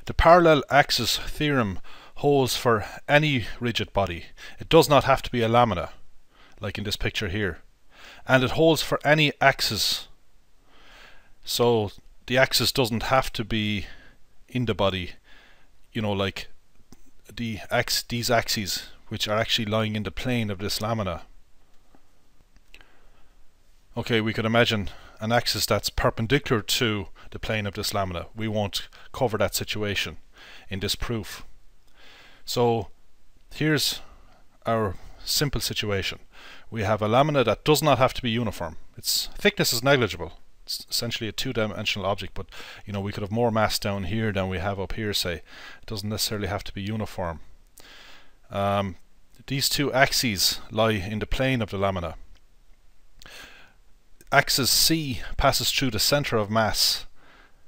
The parallel axis theorem holds for any rigid body. It does not have to be a lamina, like in this picture here. And it holds for any axis. So the axis doesn't have to be in the body, you know, like these axes, which are actually lying in the plane of this lamina. Okay, we could imagine an axis that's perpendicular to the plane of this lamina. We won't cover that situation in this proof. So here's our simple situation. We have a lamina that does not have to be uniform. Its thickness is negligible. It's essentially a two-dimensional object, but you know, we could have more mass down here than we have up here, say. It doesn't necessarily have to be uniform. These two axes lie in the plane of the lamina. Axis C passes through the center of mass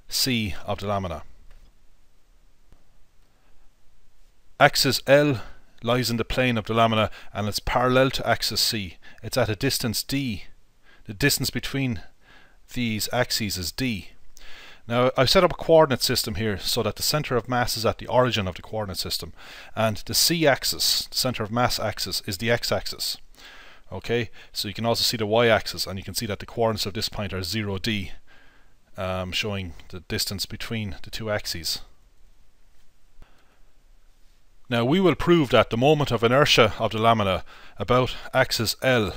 C of the lamina. Axis L lies in the plane of the lamina and it's parallel to axis C. It's at a distance d. The distance between these axes is d. Now I've set up a coordinate system here so that the center of mass is at the origin of the coordinate system, and the c-axis, the center of mass axis, is the x-axis. Okay, so you can also see the y-axis, and you can see that the coordinates of this point are 0d, showing the distance between the two axes. Now we will prove that the moment of inertia of the lamina about axis L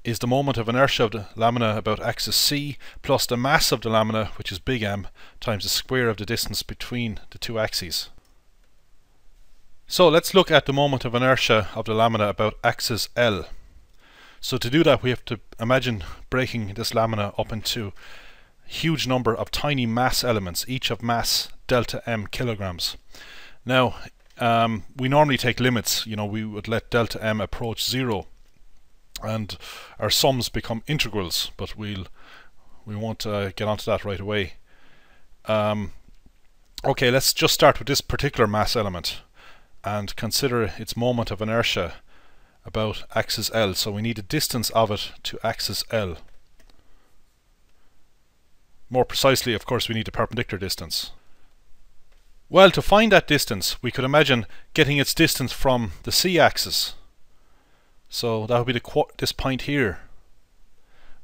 is the moment of inertia of the lamina about axis C plus the mass of the lamina, which is big M, times the square of the distance between the two axes. So let's look at the moment of inertia of the lamina about axis L. So to do that we have to imagine breaking this lamina up into a huge number of tiny mass elements, each of mass delta m kilograms. Now we normally take limits, you know, we would let delta m approach 0 and our sums become integrals, but we won't get onto that right away. Okay, let's just start with this particular mass element and consider its moment of inertia about axis L. So we need a distance of it to axis L. More precisely, of course, we need a perpendicular distance. Well, to find that distance, we could imagine getting its distance from the c-axis. So that would be this point here.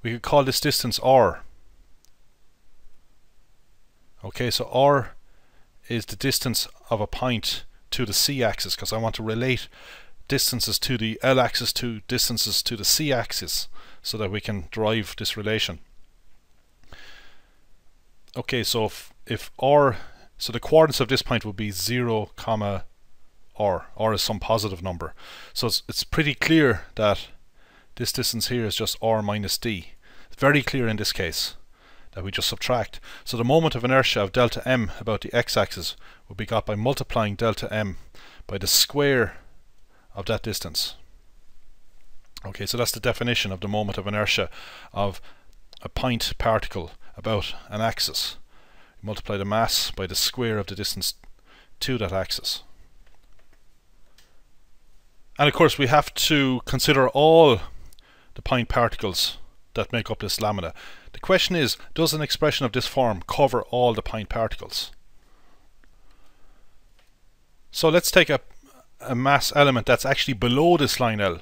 We could call this distance r. Okay, so r is the distance of a point to the c-axis, because I want to relate distances to the l-axis to distances to the c-axis so that we can derive this relation. Okay, so if r, so the coordinates of this point would be 0, r. R is some positive number. So it's pretty clear that this distance here is just r minus d. It's very clear in this case that we just subtract. So the moment of inertia of delta m about the x-axis will be got by multiplying delta m by the square of that distance. Okay, so that's the definition of the moment of inertia of a point particle about an axis. Multiply the mass by the square of the distance to that axis. And of course we have to consider all the point particles that make up this lamina. The question is, does an expression of this form cover all the point particles? So let's take a mass element that's actually below this line L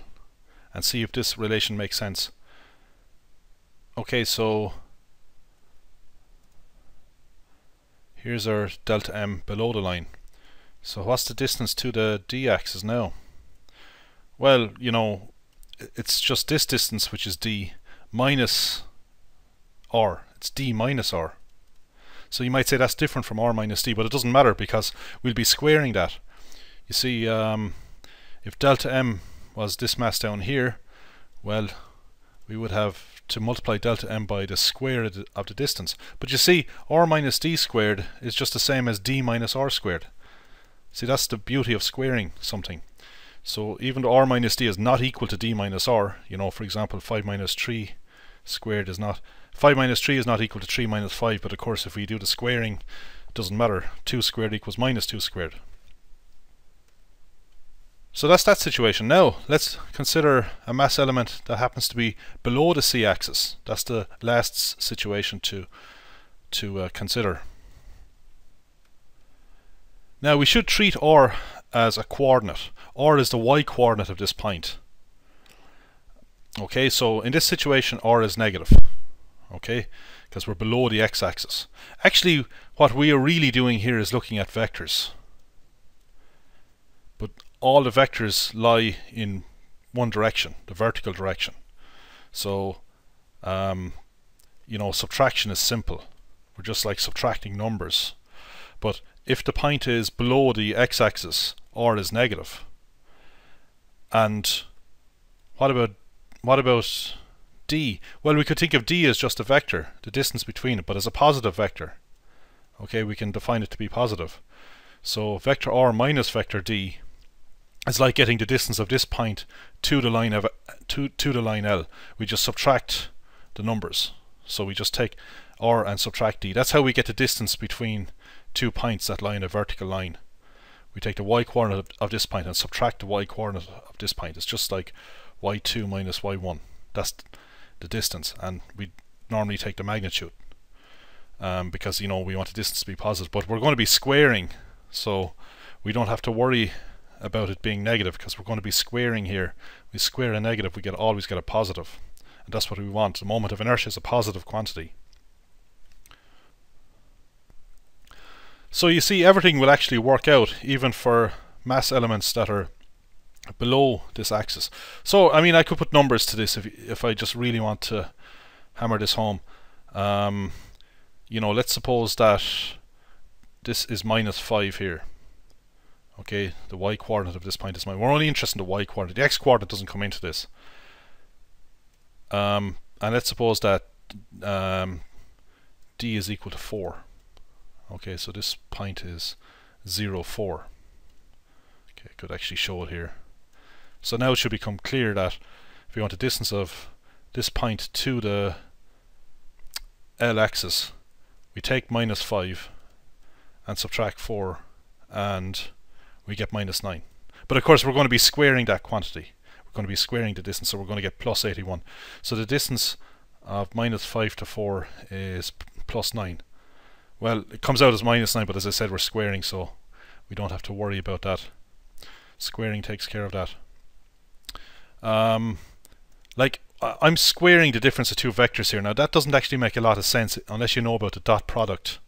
and see if this relation makes sense. Okay, so here's our delta m below the line. So what's the distance to the d-axis now? Well, you know, it's just this distance, which is d minus r. It's d minus r. So you might say that's different from r minus d, but it doesn't matter because we'll be squaring that. You see, if delta m was this mass down here, well, we would have to multiply delta m by the square of the distance. But you see, r minus d squared is just the same as d minus r squared. See, that's the beauty of squaring something. So even though r minus d is not equal to d minus r, you know, for example, 5 minus 3 squared is not, 5 minus 3 is not equal to 3 minus 5, but of course if we do the squaring, it doesn't matter. 2 squared equals minus 2 squared. So that's that situation. Now let's consider a mass element that happens to be below the c-axis. That's the last situation to consider. Now we should treat r as a coordinate. R is the y coordinate of this point. Okay, so in this situation r is negative. Okay, because we're below the x-axis. Actually, what we are really doing here is looking at vectors. But all the vectors lie in one direction, the vertical direction. So, subtraction is simple. We're just like subtracting numbers. But if the point is below the x-axis, r is negative. And what about d? Well, we could think of d as just a vector, the distance between it, but as a positive vector. Okay, we can define it to be positive. So vector r minus vector d is like getting the distance of this point to the line to the line L. We just subtract the numbers. So we just take r and subtract d. That's how we get the distance between 2 points that lie in a vertical line. We take the y coordinate of this point and subtract the y coordinate of this point. It's just like y2 minus y1. That's the distance, and we normally take the magnitude because we want the distance to be positive, but we're going to be squaring, so we don't have to worry about it being negative because we're going to be squaring here. We square a negative, we always get a positive, and that's what we want. The moment of inertia is a positive quantity. So you see, everything will actually work out, even for mass elements that are below this axis. So I mean, I could put numbers to this if I just really want to hammer this home. Let's suppose that this is minus 5 here. Okay, the y coordinate of this point is we're only interested in the y coordinate. The x coordinate doesn't come into this. And let's suppose that d is equal to 4. Okay, so this point is 0, 4. Okay, I could actually show it here. So now it should become clear that if we want the distance of this point to the L-axis, we take minus 5 and subtract 4, and we get minus 9. But of course we're going to be squaring that quantity. We're going to be squaring the distance, so we're going to get plus 81. So the distance of minus 5 to 4 is plus 9. Well, it comes out as minus 9, but as I said, we're squaring, so we don't have to worry about that. Squaring takes care of that. I'm squaring the difference of two vectors here. Now that doesn't actually make a lot of sense unless you know about the dot product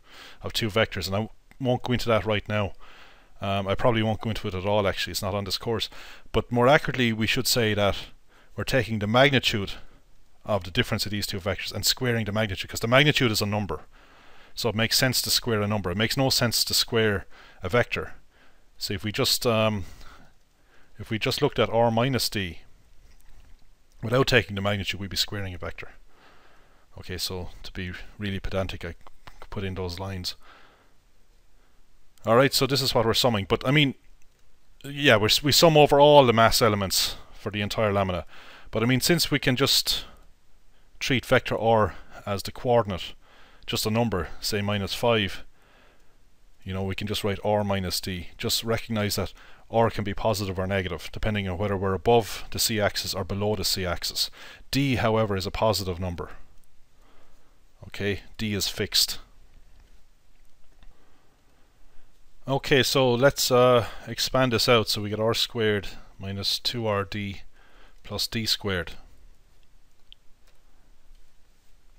of two vectors, and I won't go into that right now. I probably won't go into it at all, actually. It's not on this course. But more accurately, we should say that we're taking the magnitude of the difference of these two vectors and squaring the magnitude, because the magnitude is a number. So it makes sense to square a number. It makes no sense to square a vector. So if we just looked at r minus d without taking the magnitude, we'd be squaring a vector. Okay, so to be really pedantic, I could put in those lines. Alright, so this is what we're summing. But I mean, yeah, we sum over all the mass elements for the entire lamina. But I mean, since we can just treat vector r as the coordinate, just a number, say minus 5, we can just write r minus d. Just recognize that r can be positive or negative, depending on whether we're above the c-axis or below the c-axis. D, however, is a positive number. Okay, d is fixed. Okay, so let's expand this out. So we get r squared minus 2rd plus d squared.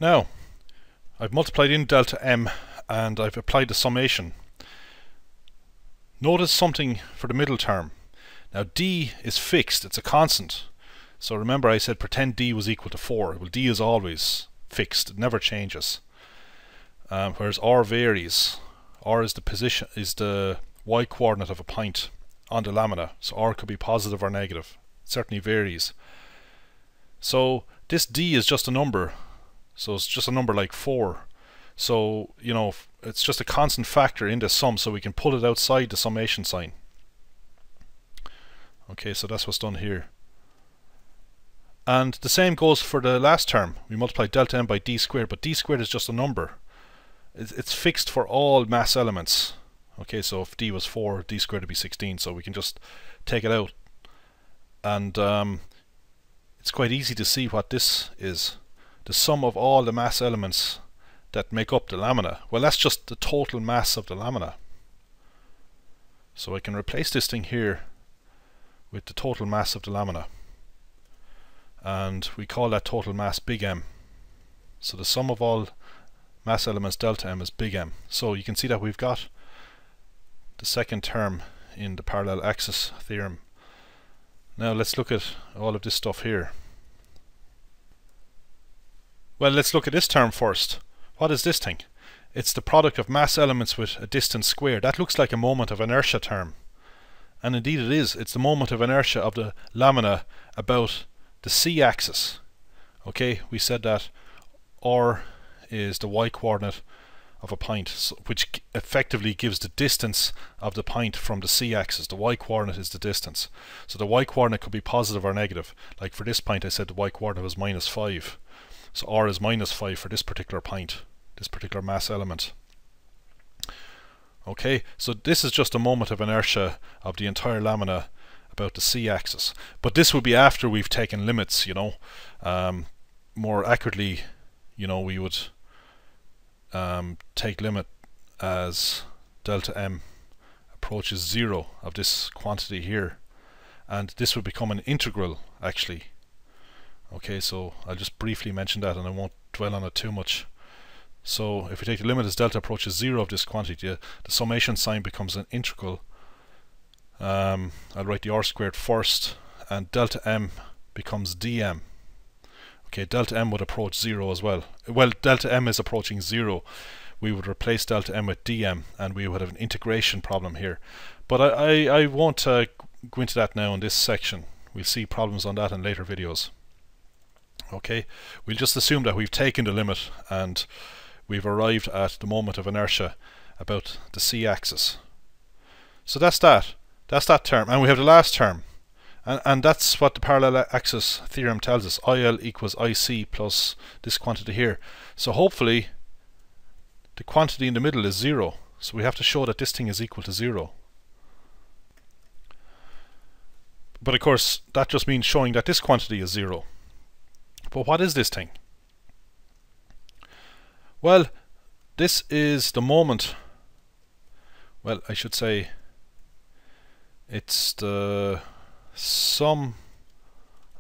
Now, I've multiplied in delta m and I've applied the summation. Notice something for the middle term. Now d is fixed, it's a constant. So remember I said pretend d was equal to 4. Well, d is always fixed, it never changes. Whereas r varies. R is the y coordinate of a point on the lamina. So r could be positive or negative. It certainly varies. So this d is just a number. So it's just a number like 4. So, it's just a constant factor in the sum, so we can pull it outside the summation sign. Okay, so that's what's done here. And the same goes for the last term. We multiply delta m by d squared, but d squared is just a number. It's fixed for all mass elements. Okay, so if d was 4, d squared would be 16, so we can just take it out. And it's quite easy to see what this is. The sum of all the mass elements that make up the lamina. Well, that's just the total mass of the lamina. So I can replace this thing here with the total mass of the lamina, and we call that total mass big M. So the sum of all mass elements delta M is big M. So you can see that we've got the second term in the parallel axis theorem. Now let's look at all of this stuff here. Well, let's look at this term first. What is this thing? It's the product of mass elements with a distance squared. That looks like a moment of inertia term. And indeed it is. It's the moment of inertia of the lamina about the c-axis. Okay, we said that r is the y-coordinate of a point, which effectively gives the distance of the point from the c-axis. The y-coordinate is the distance. So the y-coordinate could be positive or negative. Like for this point I said the y-coordinate was -5. So r is -5 for this particular point, this particular mass element. Okay, so this is just a moment of inertia of the entire lamina about the c-axis. But this would be after we've taken limits, you know. More accurately, you know, we would take limit as delta M approaches 0 of this quantity here, and this would become an integral actually. Okay, so I'll just briefly mention that and I won't dwell on it too much. So if we take the limit as delta approaches 0 of this quantity, the summation sign becomes an integral. I'll write the r squared first, and delta M becomes dm. Okay, delta M would approach 0 as well. Well, delta M is approaching 0. We would replace delta M with dm, and we would have an integration problem here. But I won't go into that now in this section. We'll see problems on that in later videos. Okay, we'll just assume that we've taken the limit and we've arrived at the moment of inertia about the c-axis. So that's that. That's that term. And we have the last term. And that's what the parallel axis theorem tells us. IL equals IC plus this quantity here. So hopefully the quantity in the middle is 0. So we have to show that this thing is equal to 0. But of course that just means showing that this quantity is 0. But what is this thing? Well, this is the moment, well, I should say it's the sum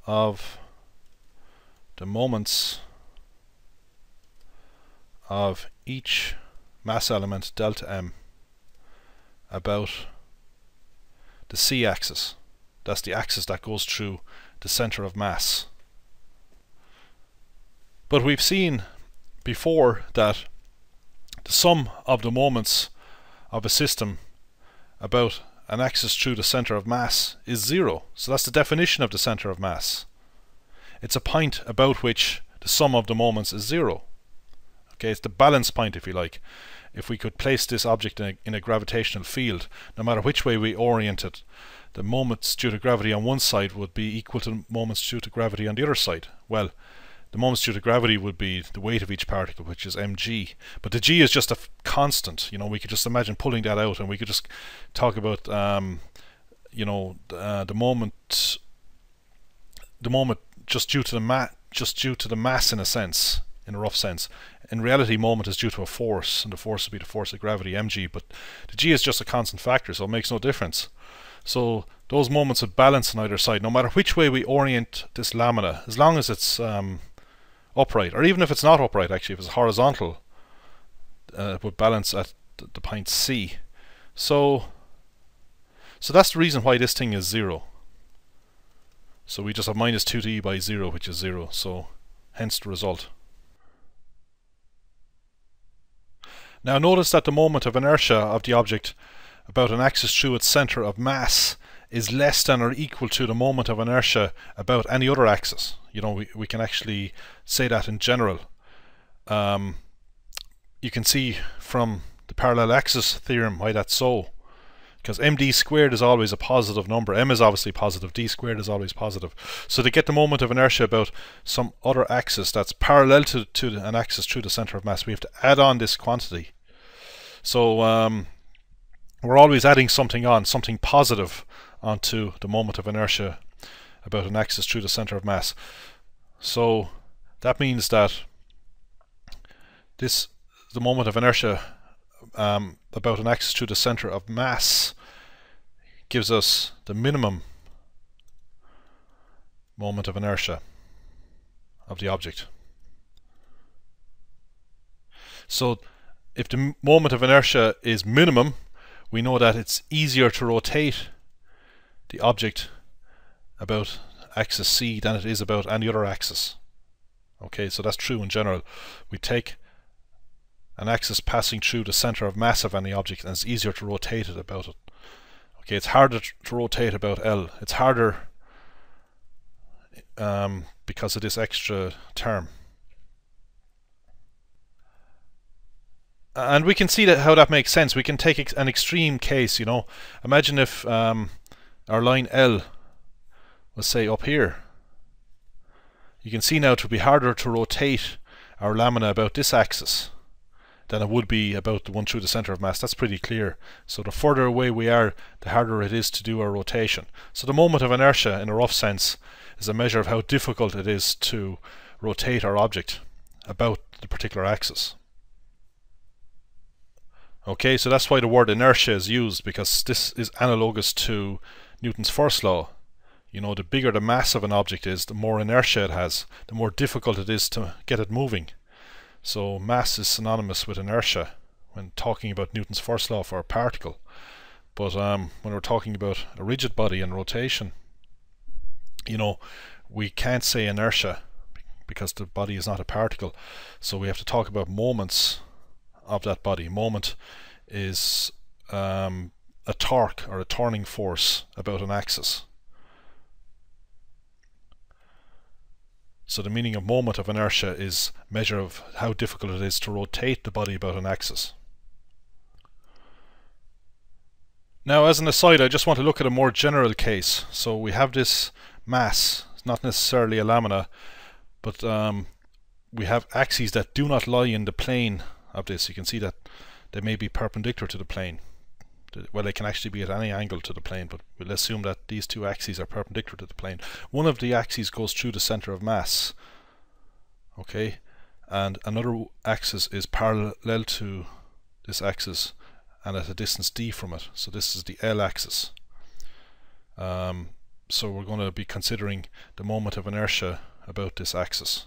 of the moments of each mass element delta M about the c-axis. That's the axis that goes through the center of mass. But we've seen before that the sum of the moments of a system about an axis through the center of mass is 0. So that's the definition of the center of mass. It's a point about which the sum of the moments is 0. Okay, it's the balance point, if you like. If we could place this object in a gravitational field, no matter which way we orient it, the moments due to gravity on one side would be equal to the moments due to gravity on the other side. Well, the moments due to gravity would be the weight of each particle, which is mg. But the g is just a constant. You know, we could just imagine pulling that out, and we could just talk about, you know, the moment just due to the mass in a sense, in a rough sense. In reality, moment is due to a force, and the force would be the force of gravity, mg. But the g is just a constant factor, so it makes no difference. So those moments would balance on either side, no matter which way we orient this lamina, as long as it's upright, or even if it's not upright, actually, if it's horizontal, it would balance at the point C. So that's the reason why this thing is 0. So we just have minus 2d by 0, which is 0. So hence the result. Now notice that the moment of inertia of the object about an axis through its center of mass is less than or equal to the moment of inertia about any other axis. You know, we can actually say that in general. You can see from the parallel axis theorem why that's so. Because md squared is always a positive number. M is obviously positive. D squared is always positive. So to get the moment of inertia about some other axis that's parallel to an axis through the center of mass, we have to add on this quantity. So we're always adding something on, something positive onto the moment of inertia about an axis through the center of mass. So that means that the moment of inertia about an axis through the center of mass gives us the minimum moment of inertia of the object. So if the moment of inertia is minimum, we know that it's easier to rotate the object about axis C than it is about any other axis. Okay, so that's true in general. We take an axis passing through the center of mass of any object and it's easier to rotate it about it. Okay, it's harder to rotate about L. It's harder because of this extra term. And we can see that how that makes sense. We can take an extreme case, you know. Imagine if our line L was, say, up here. You can see now it would be harder to rotate our lamina about this axis than it would be about the one through the center of mass. That's pretty clear. So the further away we are, the harder it is to do our rotation. So the moment of inertia, in a rough sense, is a measure of how difficult it is to rotate our object about the particular axis. Okay, so that's why the word inertia is used, because this is analogous to Newton's first law. You know, the bigger the mass of an object is, the more inertia it has, the more difficult it is to get it moving. So mass is synonymous with inertia when talking about Newton's first law for a particle. But when we're talking about a rigid body and rotation, you know, we can't say inertia because the body is not a particle. So we have to talk about moments of that body. Moment is a torque or a turning force about an axis. So the meaning of moment of inertia is measure of how difficult it is to rotate the body about an axis. Now, as an aside, I just want to look at a more general case. So we have this mass, it's not necessarily a lamina, but we have axes that do not lie in the plane of this. You can see that they may be perpendicular to the plane. Well, they can actually be at any angle to the plane, but we'll assume that these two axes are perpendicular to the plane. One of the axes goes through the center of mass, okay, and another axis is parallel to this axis and at a distance d from it. So this is the L axis. So we're going to be considering the moment of inertia about this axis.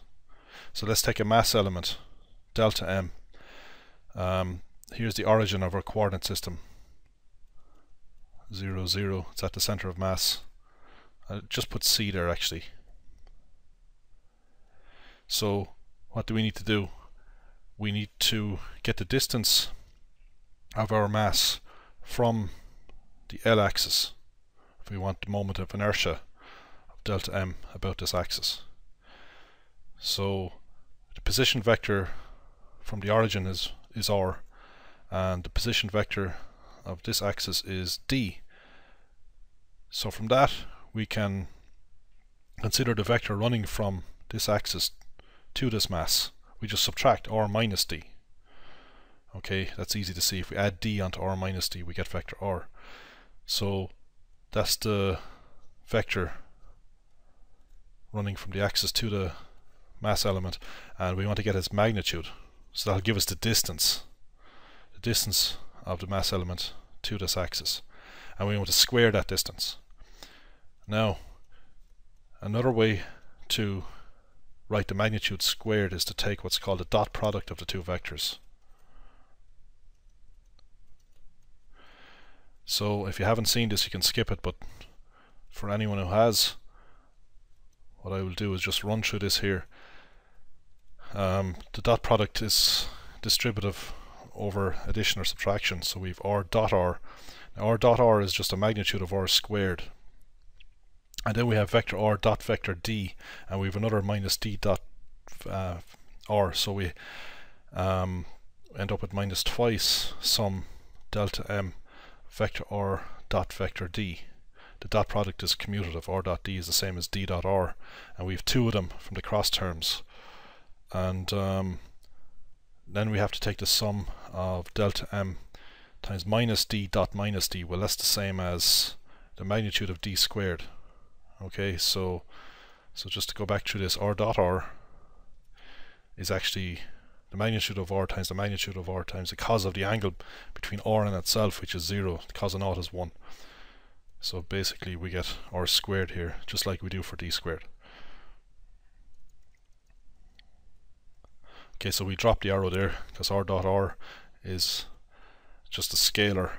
So let's take a mass element, delta m. Here's the origin of our coordinate system. 0, 0, it's at the center of mass. I'll just put C there actually. So what do we need to do? We need to get the distance of our mass from the L axis if we want the moment of inertia of delta m about this axis. So the position vector from the origin is r, and the position vector of this axis is d. So from that we can consider the vector running from this axis to this mass. We just subtract r minus d. Okay, that's easy to see. If we add d onto r minus d, we get vector r. So that's the vector running from the axis to the mass element, and we want to get its magnitude. So that'll give us the distance of the mass element to this axis, and we want to square that distance. Now, another way to write the magnitude squared is to take what's called the dot product of the two vectors. So if you haven't seen this, you can skip it, but for anyone who has, what I will do is just run through this here. The dot product is distributive over addition or subtraction, so we've r dot r. Now r dot r is just a magnitude of r squared, and then we have vector r dot vector d, and we have another minus d dot r, so we end up with minus twice sum delta m vector r dot vector d. The dot product is commutative. R dot d is the same as d dot r, and we have two of them from the cross terms. And then we have to take the sum of delta m times minus d dot minus d. Well, that's the same as the magnitude of d squared. Okay, so just to go back through this, r dot r is actually the magnitude of r times the magnitude of r times the cos of the angle between r and itself, which is 0. The cos of naught is 1. So basically we get r squared here, just like we do for d squared. Okay, so we drop the arrow there because r dot r is just a scalar,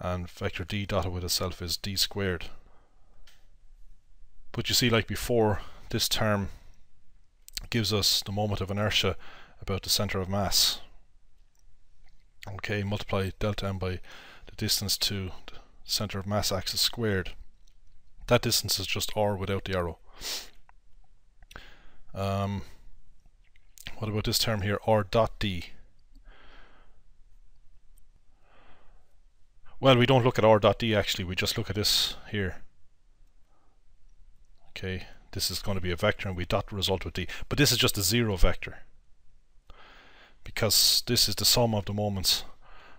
and vector d dotted with itself is d squared. But you see, like before, this term gives us the moment of inertia about the center of mass. Okay, multiply delta m by the distance to the center of mass axis squared. That distance is just r without the arrow. What about this term here, r dot d? Well, we don't look at r dot d actually, we just look at this here. Okay, this is going to be a vector and we dot the result with d. But this is just a zero vector, because this is the sum of the moments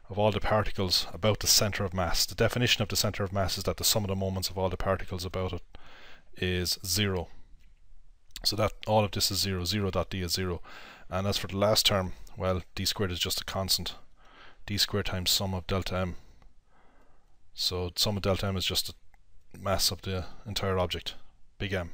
of all the particles about the center of mass. The definition of the center of mass is that the sum of the moments of all the particles about it is 0. So that all of this is 0, 0 dot d is 0. And as for the last term, well, d squared is just a constant. D squared times sum of delta m. So sum of delta m is just the mass of the entire object, big M.